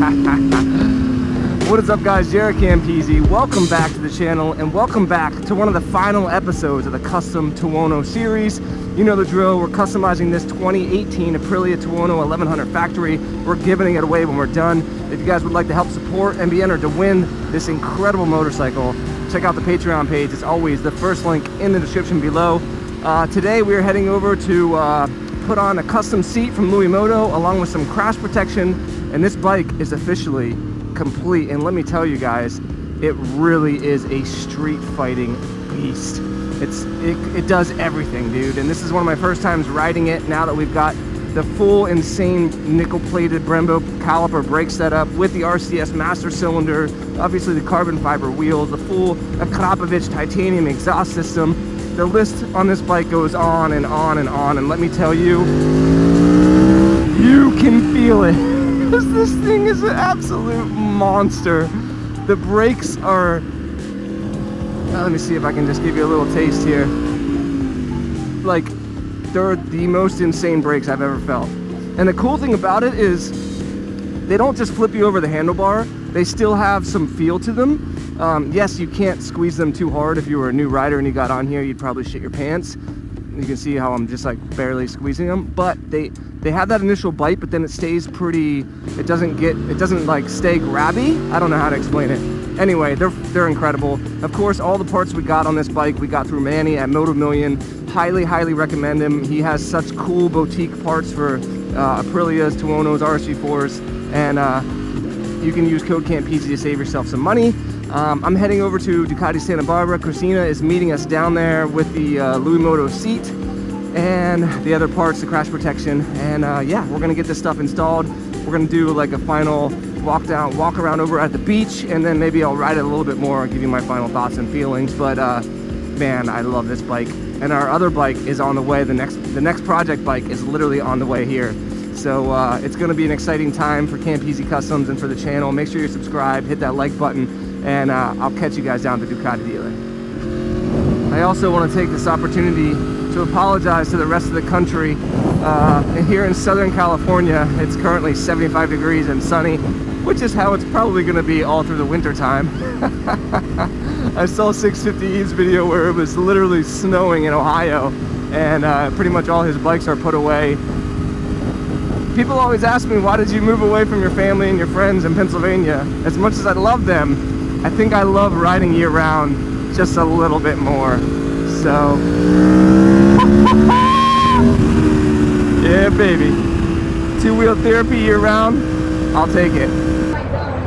What is up, guys? Jared Campese. Welcome back to the channel, and welcome back to one of the final episodes of the Custom Tuono series. You know the drill. We're customizing this 2018 Aprilia Tuono 1100 factory. We're giving it away when we're done. If you guys would like to help support and be entered to win this incredible motorcycle, check out the Patreon page. It's always the first link in the description below. Today we are heading over to put on a custom seat from Luimoto along with some crash protection, and this bike is officially complete. And let me tell you guys, it really is a street fighting beast. It does everything, dude. And this is one of my first times riding it now that we've got the full insane nickel plated Brembo caliper brake setup with the RCS master cylinder, obviously the carbon fiber wheels, the full Akrapovic titanium exhaust system. The list on this bike goes on and on and on, and let me tell you, you can feel it. This thing is an absolute monster. The brakes are, let me see if I can just give you a little taste here. Like, they're the most insane brakes I've ever felt. And the cool thing about it is they don't just flip you over the handlebar, they still have some feel to them. Yes, you can't squeeze them too hard. If you were a new rider and you got on here, you'd probably shit your pants. You can see how I'm just like barely squeezing them, but they have that initial bite, but then it stays pretty, it doesn't like stay grabby. I don't know how to explain it. Anyway, they're incredible. Of course, all the parts we got on this bike, we got through Manny at Moto Million. Highly recommend him. He has such cool boutique parts for Aprilias, Tuonos, RSG4s, and you can use code CAMPESE to save yourself some money. I'm heading over to Ducati Santa Barbara. Christina is meeting us down there with the Luimoto seat and the other parts, the crash protection. And yeah, we're gonna get this stuff installed. We're gonna do like a final walk around over at the beach, and then maybe I'll ride it a little bit more and give you my final thoughts and feelings. But man, I love this bike. And our other bike is on the way. The next project bike is literally on the way here. So it's gonna be an exciting time for Campese Customs and for the channel. Make sure you're subscribed, hit that like button, and I'll catch you guys down to Ducati dealer. I also want to take this opportunity to apologize to the rest of the country. Here in Southern California, it's currently 75 degrees and sunny, which is how it's probably going to be all through the winter time. I saw 650E's video where it was literally snowing in Ohio, and pretty much all his bikes are put away. People always ask me, why did you move away from your family and your friends in Pennsylvania? As much as I love them, I think I love riding year-round just a little bit more. So, yeah, baby. Two-wheel therapy year-round, I'll take it.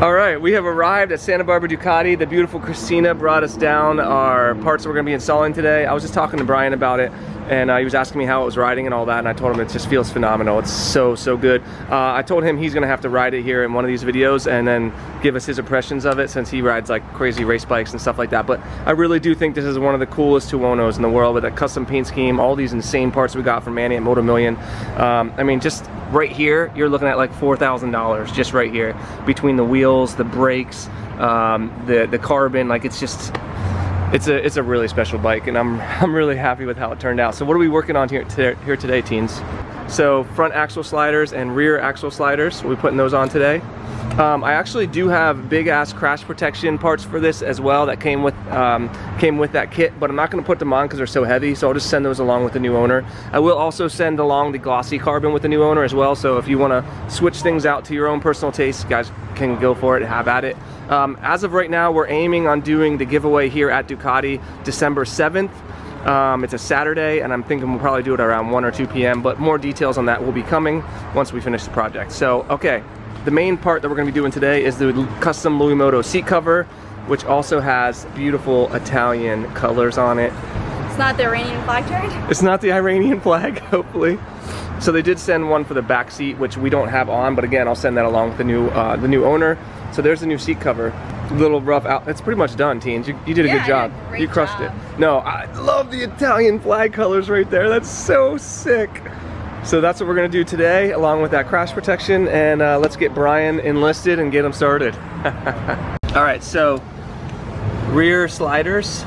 All right, we have arrived at Santa Barbara Ducati. The beautiful Christina brought us down our parts that we're gonna be installing today. I was just talking to Brian about it, and he was asking me how it was riding and all that, and I told him it just feels phenomenal. It's so good. I told him he's gonna have to ride it here in one of these videos and then give us his impressions of it, since he rides like crazy race bikes and stuff like that. But I really do think this is one of the coolest Tuonos in the world, with a custom paint scheme, all these insane parts we got from Manny at Moto Million. I mean, just right here, you're looking at like $4,000 just right here, between the wheels, the brakes, the carbon. Like, it's just, it's a really special bike, and I'm really happy with how it turned out. So what are we working on here today, teens? So front axle sliders and rear axle sliders, we're putting those on today. I actually do have big ass crash protection parts for this as well that came with that kit, but I'm not going to put them on because they're so heavy, so I'll just send those along with the new owner. I will also send along the glossy carbon with the new owner as well, so if you want to switch things out to your own personal taste, you guys can go for it, have at it. As of right now, we're aiming on doing the giveaway here at Ducati December 7th. It's a Saturday, and I'm thinking we'll probably do it around 1 or 2 p.m., but more details on that will be coming once we finish the project. So, okay, the main part that we're going to be doing today is the custom Luimoto seat cover, which also has beautiful Italian colors on it. It's not the Iranian flag turned? It's not the Iranian flag, hopefully. So they did send one for the back seat, which we don't have on, but again, I'll send that along with the new owner. So there's the new seat cover. A little rough out. It's pretty much done, teens. You did a good job. You crushed it. No, I love the Italian flag colors right there. That's so sick. So that's what we're gonna do today, along with that crash protection, and let's get Brian enlisted and get him started. All right, so rear sliders.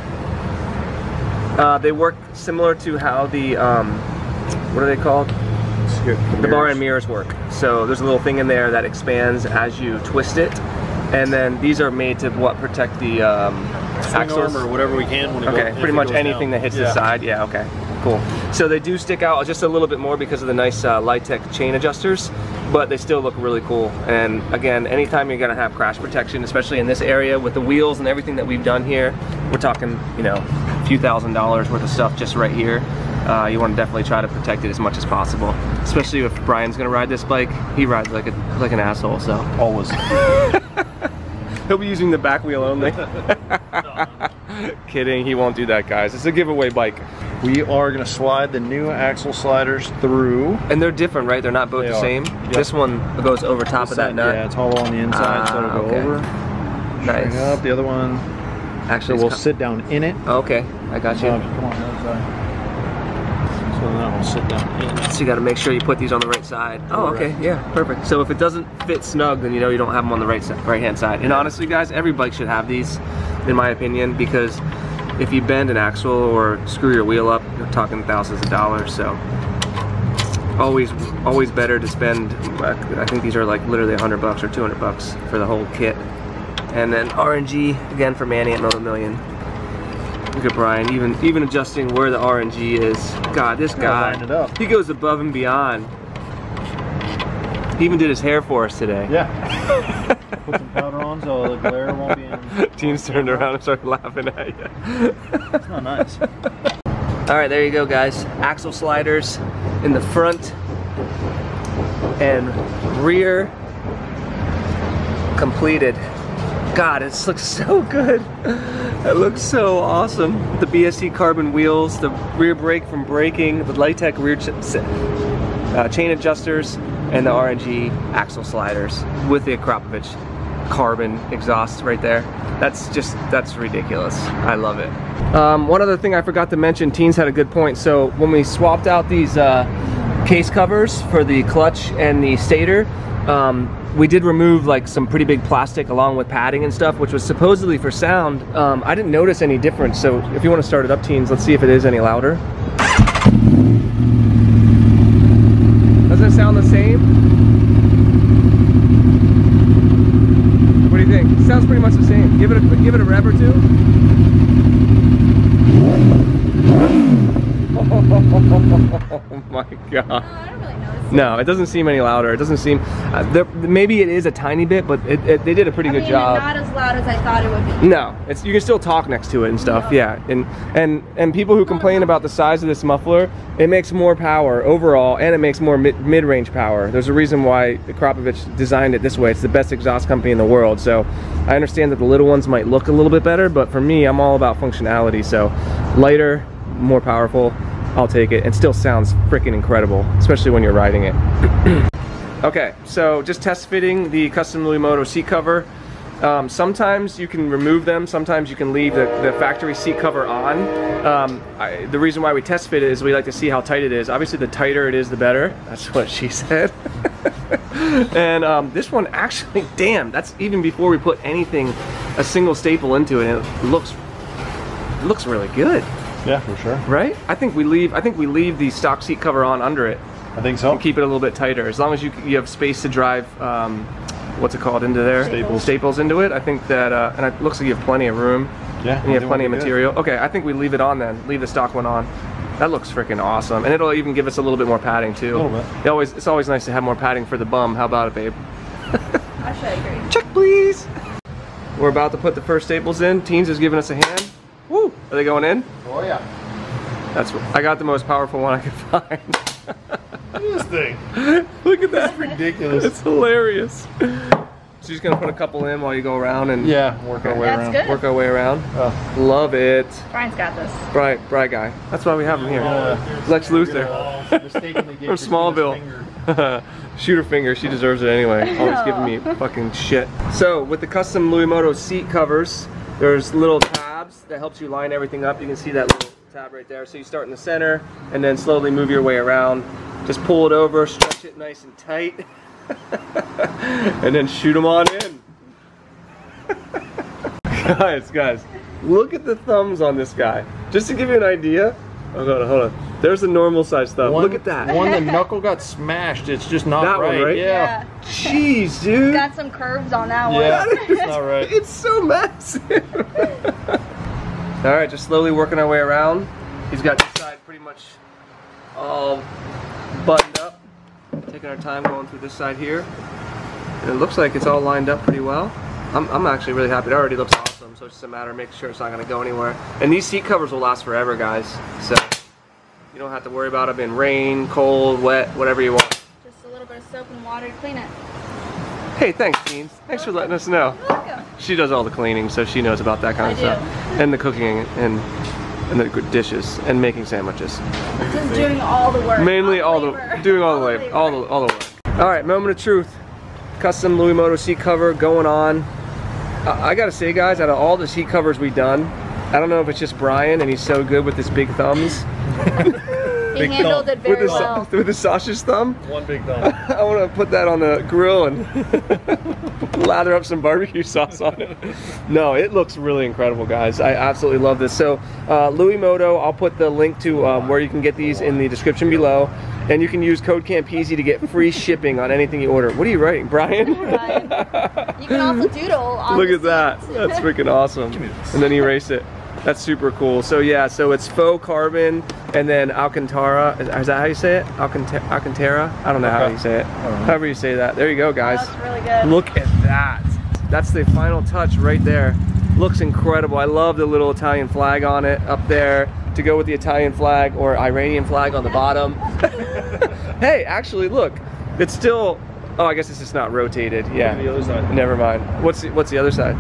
They work similar to how the, what are they called? Here, the bar and mirrors work. So there's a little thing in there that expands as you twist it. And then these are made to protect the axles or whatever we can when it okay, goes, pretty much anything that hits the side. Yeah, okay, cool. So they do stick out just a little bit more because of the nice Litec chain adjusters, but they still look really cool. And again, anytime you're gonna have crash protection, especially in this area with the wheels and everything that we've done here, we're talking, you know, a few $1,000s worth of stuff just right here. You want to definitely try to protect it as much as possible, especially if Brian's gonna ride this bike. He rides like an asshole, so always. He'll be using the back wheel only. Kidding, he won't do that, guys. It's a giveaway bike. We are gonna slide the new axle sliders through. And they're different, right? They're not both the same? Yep. This one goes over top of that nut? Yeah, it's hollow on the inside, so it'll go over. Nice. Bring up the other one. Actually, so we'll sit down in it. Oh, okay, I got you. Come on, the other side. So then that will sit down in it. So you got to make sure you put these on the right side. Oh, okay, yeah, perfect. So if it doesn't fit snug, then you know you don't have them on the right hand side. And honestly, guys, every bike should have these, in my opinion, because if you bend an axle or screw your wheel up, you're talking thousands of dollars. So always better to spend. I think these are like literally $100 or $200 for the whole kit. And then RNG again for Manny at Moto Million. Look at Brian, even adjusting where the RNG is. God, this guy, he goes above and beyond. He even did his hair for us today. Yeah. Put some powder on so the glare won't be in. Teens turned around and started laughing at you. It's not nice. All right, there you go, guys. Axle sliders in the front and rear completed. God, it looks so good. It looks so awesome. The BSC carbon wheels, the rear brake from braking, the Litec rear chain adjusters, and the RNG axle sliders with the Akrapovic carbon exhaust right there. That's ridiculous. I love it. One other thing I forgot to mention, Teens had a good point. So when we swapped out these case covers for the clutch and the stator, we did remove like some pretty big plastic along with padding and stuff, which was supposedly for sound. I didn't notice any difference, so if you want to start it up, Teens, let's see if it is any louder. Doesn't it sound the same? What do you think? It sounds pretty much the same. Give it a rev or two. Oh my god. No, it doesn't seem any louder. It doesn't seem, maybe it is a tiny bit, but they did a pretty good job. Not as loud as I thought it would be. No, you can still talk next to it and stuff, yeah. And people who complain about the size of this muffler, it makes more power overall, and it makes more mid-range power. There's a reason why Akrapovic designed it this way. It's the best exhaust company in the world, so I understand that the little ones might look a little bit better, but for me, I'm all about functionality, so lighter, more powerful, I'll take it. It still sounds freaking incredible, especially when you're riding it. Okay, so just test fitting the custom Luimoto seat cover. Sometimes you can remove them, sometimes you can leave the factory seat cover on. The reason why we test fit it is we like to see how tight it is. Obviously the tighter it is, the better. That's what she said. And this one actually, damn, that's even before we put anything, a single staple into it, and it looks really good. Yeah, for sure. Right? I think we leave the stock seat cover on under it. I think so. And keep it a little bit tighter. As long as you have space to drive, what's it called, into there? Staples into it. I think that, and it looks like you have plenty of room. Yeah. And you have plenty of material. Good. Okay, I think we leave it on then. Leave the stock one on. That looks freaking awesome. And it'll even give us a little bit more padding too. A little bit. It's always nice to have more padding for the bum. How about it, babe? Actually, I agree. Check, please. We're about to put the first staples in. Teens is giving us a hand. Woo! Are they going in? Oh yeah. I got the most powerful one I could find. Look at this thing. Look at that. That's ridiculous. It's hilarious. So you're just gonna put a couple in while you go around and work our way around. Good. Work our way around. Oh. Love it. Brian's got this. Bright guy. That's why we have him here. Lex Luthor from Smallville. Shoot her finger. She deserves it anyway. Always giving me fucking shit. So with the custom Luimoto seat covers, there's little tabs that helps you line everything up. You can see that little tab right there. So you start in the center and then slowly move your way around. Just pull it over, stretch it nice and tight, and then shoot them on in. Guys, look at the thumbs on this guy. Just to give you an idea, Oh, hold on. There's the normal size thumb. Look at that. One, the knuckle got smashed. It's just not That right. one, right? Yeah. Jeez, dude. Got some curves on that one. Yeah, it's not right. It's so massive. All right, just slowly working our way around. He's got this side pretty much all buttoned up. Taking our time going through this side here. And it looks like it's all lined up pretty well. I'm actually really happy. It already looks awesome, so it's just a matter of making sure it's not gonna go anywhere. And these seat covers will last forever, guys. So you don't have to worry about it being rain, cold, wet, whatever you want. Just a little bit of soap and water to clean it. Hey, thanks, Jeans. Thanks for letting us know. You're welcome. She does all the cleaning, so she knows about that kind of I stuff. do. And the cooking and the good dishes and making sandwiches. Just doing all the work. Mainly all all the the labor. doing all the labor, all the work. All right, moment of truth. Custom Louis Moto seat cover going on. I gotta say, guys, out of all the seat covers we've done, I don't know if it's just Brian and he's so good with his big thumbs. He handled it very well. With the sausage thumb. One big thumb. I want to put that on the grill and lather up some barbecue sauce on it. No, it looks really incredible, guys. I absolutely love this. So Louis Moto, I'll put the link to where you can get these in the description below. And you can use code CAMPEASY to get free shipping on anything you order. What are you writing, Brian? Brian. You can also doodle on Look the at that. seats. That's freaking awesome. And then erase it. That's super cool. So yeah, so it's faux carbon and then Alcantara. Is that how you say it? Alcantara? I don't know how you say it. However you say that. There you go, guys. That's really good. Look at that. That's the final touch right there. Looks incredible. I love the little Italian flag on it up there to go with the Italian flag or Iranian flag on the bottom. Hey, actually, look. It's still, oh, I guess it's just not rotated. Yeah. The other side. Never mind. What's the other side?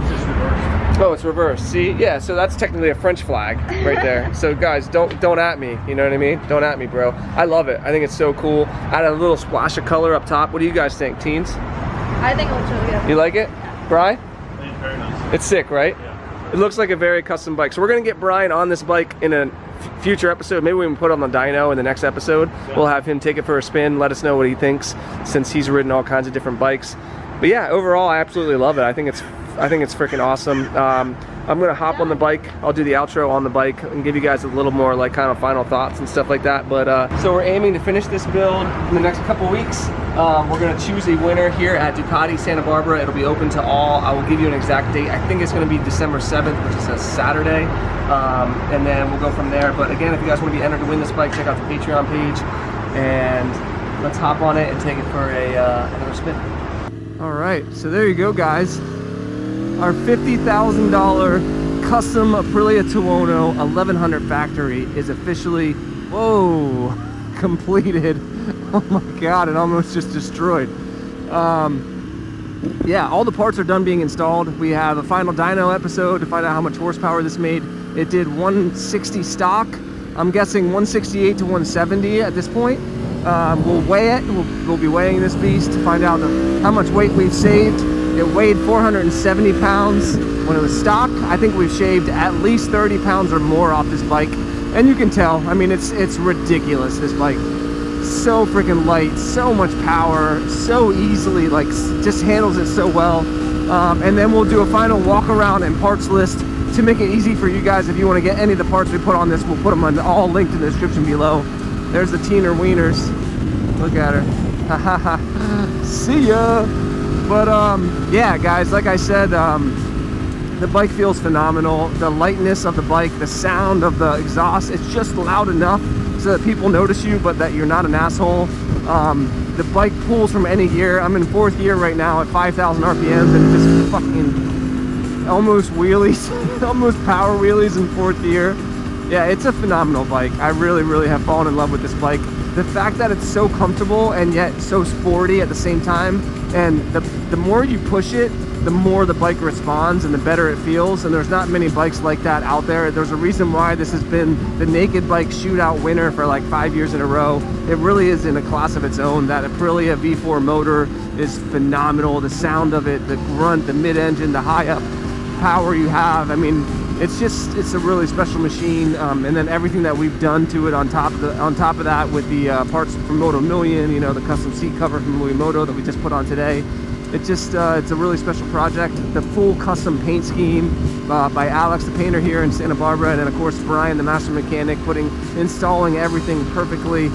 Just reversed. Oh, it's reversed. See? Yeah, so that's technically a French flag right there. So guys, don't at me. You know what I mean? Don't at me, bro. I love it. I think it's so cool. Add a little splash of color up top. What do you guys think, teens? I think it looks really good. You like it? Bri? It's very nice. It's sick, right? Yeah. It looks like a very custom bike. So we're gonna get Brian on this bike in a future episode. Maybe we can put it on the dyno in the next episode. Yeah. We'll have him take it for a spin, let us know what he thinks, since he's ridden all kinds of different bikes. But yeah, overall, I absolutely love it. I think it's freaking awesome. I'm gonna hop on the bike. I'll do the outro on the bike and give you guys a little more like kind of final thoughts and stuff like that. But so we're aiming to finish this build in the next couple weeks. We're gonna choose a winner here at Ducati Santa Barbara. It'll be open to all. I will give you an exact date. I think it's gonna be December 7th, which is a Saturday. And then we'll go from there. But again, if you guys want to be entered to win this bike, check out the Patreon page. And let's hop on it and take it for another spin. All right, so there you go, guys. Our $50,000 custom Aprilia Tuono 1100 factory is officially, whoa, completed. Oh my God, it almost just destroyed. Yeah, all the parts are done being installed. We have a final dyno episode to find out how much horsepower this made. It did 160 stock. I'm guessing 168 to 170 at this point. We'll weigh it. We'll be weighing this beast to find out how much weight we've saved. It weighed 470 pounds when it was stock. I think we've shaved at least 30 pounds or more off this bike. And you can tell, I mean, it's ridiculous, this bike. So freaking light, so much power, so easily, like, just handles it so well. And then we'll do a final walk around and parts list to make it easy for you guys. If you want to get any of the parts we put on this, we'll put them on, all linked in the description below. There's the Teener Wieners. Look at her. See ya. But yeah, guys, like I said, the bike feels phenomenal. The lightness of the bike, the sound of the exhaust, it's just loud enough so that people notice you, but that you're not an asshole. The bike pulls from any gear. I'm in 4th gear right now at 5,000 RPMs and just fucking almost wheelies, almost power wheelies in 4th gear. Yeah, it's a phenomenal bike. I really, really have fallen in love with this bike. The fact that it's so comfortable and yet so sporty at the same time, and the more you push it, the more the bike responds and the better it feels. And there's not many bikes like that out there. There's a reason why this has been the Naked Bike Shootout winner for like 5 years in a row. It really is in a class of its own. That Aprilia V4 motor is phenomenal. The sound of it, the grunt, the mid-engine, the high-up power you have. I mean, it's a really special machine. And then everything that we've done to it on top of that with the parts from Moto Million, you know, the custom seat cover from Louis Moto that we just put on today. it's a really special project. The full custom paint scheme by Alex the painter here in Santa Barbara, and then of course Brian the master mechanic installing everything perfectly.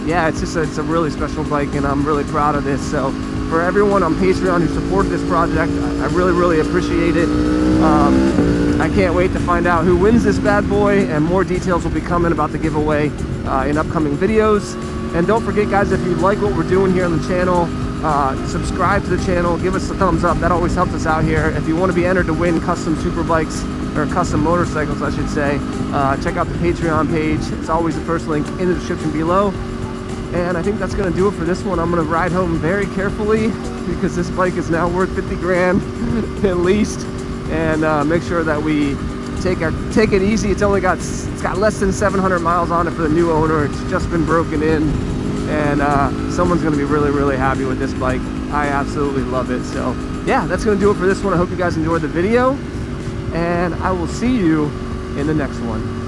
Yeah, it's a really special bike, and I'm really proud of this. So for everyone on Patreon who supported this project, I really appreciate it. I can't wait to find out who wins this bad boy, and more details will be coming about the giveaway in upcoming videos. And don't forget, guys, if you like what we're doing here on the channel, subscribe to the channel, give us a thumbs up. That always helps us out here. If you want to be entered to win custom super bikes, or custom motorcycles, I should say, check out the Patreon page. It's always the first link in the description below. And I think that's going to do it for this one. I'm going to ride home very carefully, because this bike is now worth 50 grand at least. And make sure that we take it easy. It's got less than 700 miles on it for the new owner. It's just been broken in, and someone's going to be really happy with this bike. I absolutely love it. So yeah, that's going to do it for this one. I hope you guys enjoyed the video, and I will see you in the next one.